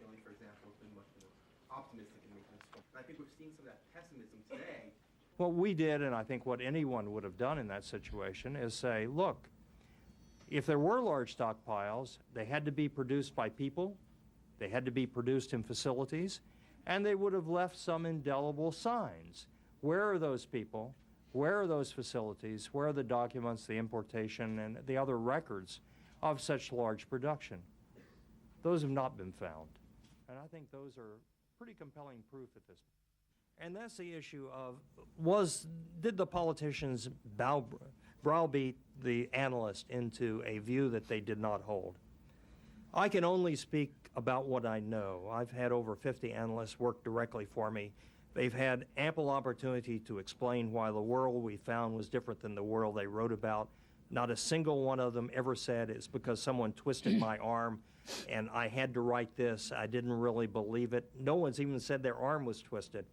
Stanley, for example, has been much more optimistic in making this point. I think we've seen some of that pessimism today. What we did, and I think what anyone would have done in that situation, is say, look, if there were large stockpiles, they had to be produced by people, they had to be produced in facilities, and they would have left some indelible signs. Where are those people? Where are those facilities? Where are the documents, the importation, and the other records of such large production? Those have not been found. And I think those are pretty compelling proof at this point. And that's the issue of, did the politicians browbeat the analyst into a view that they did not hold? I can only speak about what I know. I've had over 50 analysts work directly for me. They've had ample opportunity to explain why the world we found was different than the world they wrote about. Not a single one of them ever said it's because someone twisted my arm and I had to write this. I didn't really believe it. No one's even said their arm was twisted.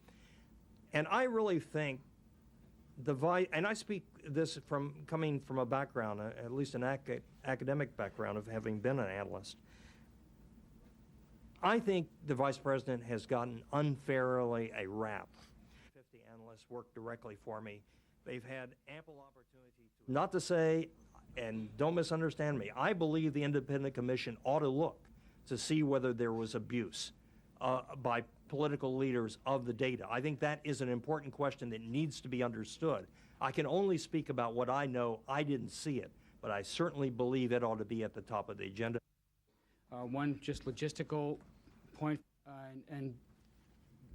And I really think and I speak this from coming from a background, at least an academic background of having been an analyst. I think the Vice President has gotten unfairly a rap. 50 analysts work directly for me. They've had ample opportunity to, not to say, and don't misunderstand me, I believe the independent commission ought to look to see whether there was abuse by political leaders of the data. I think that is an important question that needs to be understood. I can only speak about what I know. I didn't see it, but I certainly believe it ought to be at the top of the agenda. One just logistical point, and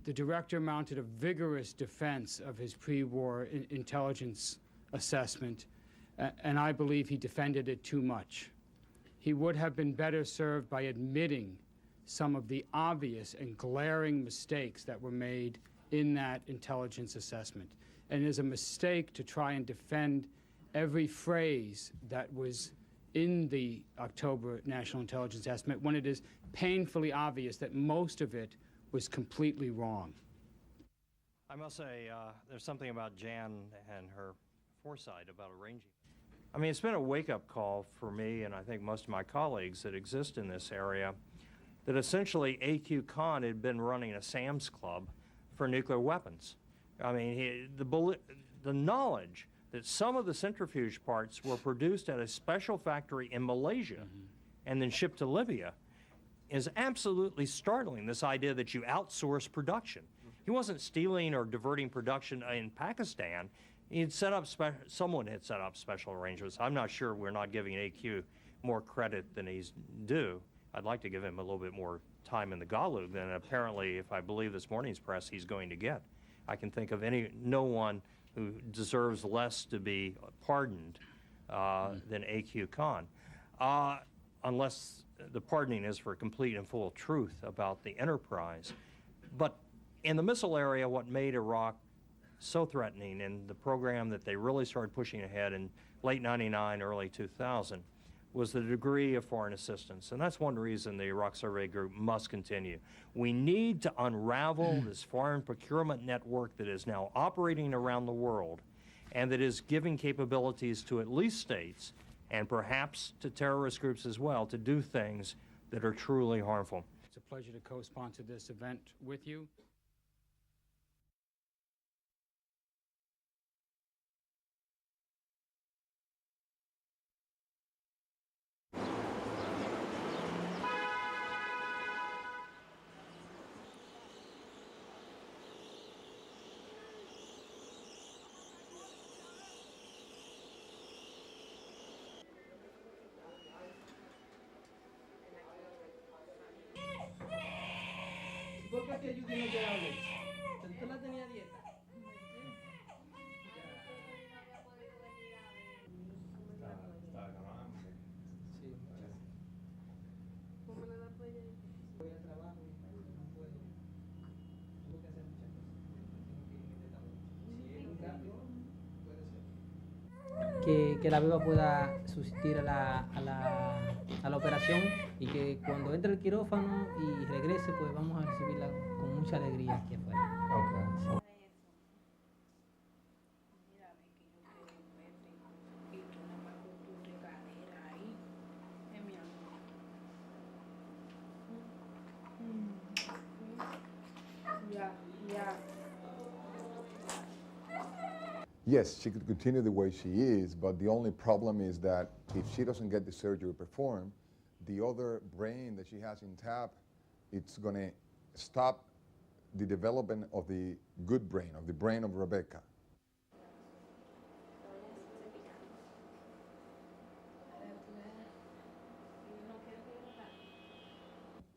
the director mounted a vigorous defense of his pre-war intelligence assessment, and I believe he defended it too much. He would have been better served by admitting some of the obvious and glaring mistakes that were made in that intelligence assessment. And it is a mistake to try and defend every phrase that was in the October National Intelligence Estimate when it is painfully obvious that most of it was completely wrong. I must say, there's something about Jan and her foresight about arranging. I mean, it's been a wake-up call for me and I think most of my colleagues that exist in this area that essentially A.Q. Khan had been running a Sam's Club for nuclear weapons. I mean, the knowledge that some of the centrifuge parts were produced at a special factory in Malaysia and then shipped to Libya is absolutely startling, this idea that you outsource production. He wasn't stealing or diverting production in Pakistan. He'd set up someone had set up special arrangements. I'm not sure we're not giving AQ more credit than he's due. I'd like to give him a little bit more time in the Galug than apparently, if I believe this morning's press, he's going to get. I can think of no one who deserves less to be pardoned than A.Q. Khan, unless the pardoning is for complete and full truth about the enterprise. But in the missile area, what made Iraq so threatening and the program that they really started pushing ahead in late 99, early 2000, was the degree of foreign assistance. And that's one reason the Iraq Survey Group must continue. We need to unravel this foreign procurement network that is now operating around the world and that is giving capabilities to at least states and perhaps to terrorist groups as well to do things that are truly harmful. It's a pleasure to co-sponsor this event with you. ¿Por qué te ayuda y no te hables? ¿Tú la tenía dieta? Sí. ¿Cómo le da por ella? Voy al trabajo y no puedo. Tengo que hacer muchas cosas. Tengo que irme de trabajo. Si es un cambio, puede ser. Que la beba pueda subsistir a la operación y que cuando entre el quirófano y regrese, pues vamos a recibirla con mucha alegría aquí afuera. Okay. Mira, ve que yo quiero verte y tú nada más con tu regadera ahí, es mi amor. Yes, she could continue the way she is, but the only problem is that if she doesn't get the surgery performed, the other brain that she has in tap, it's going to stop the development of the good brain, of the brain of Rebecca.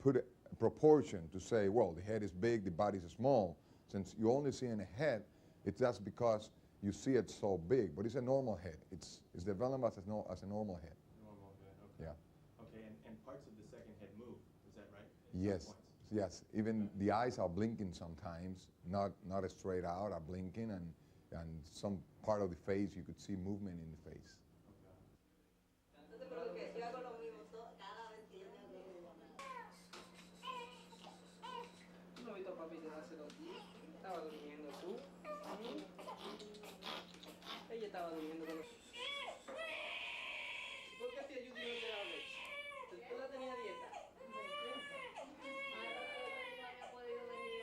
Put a proportion to say, well, the head is big, the body is small. Since you only see in a head, it's just because you see it so big, but it's a normal head. It's developed as a normal head. Normal head, okay. Yeah. Okay, and parts of the second head move, is that right? Yes, yes. Even the eyes are blinking sometimes, not straight out, are blinking, and some part of the face, you could see movement in the face. No he visto a papi quedarse los días. Estaba durmiendo tú. Ella estaba durmiendo con los... ¿Por qué a ti Judy no te da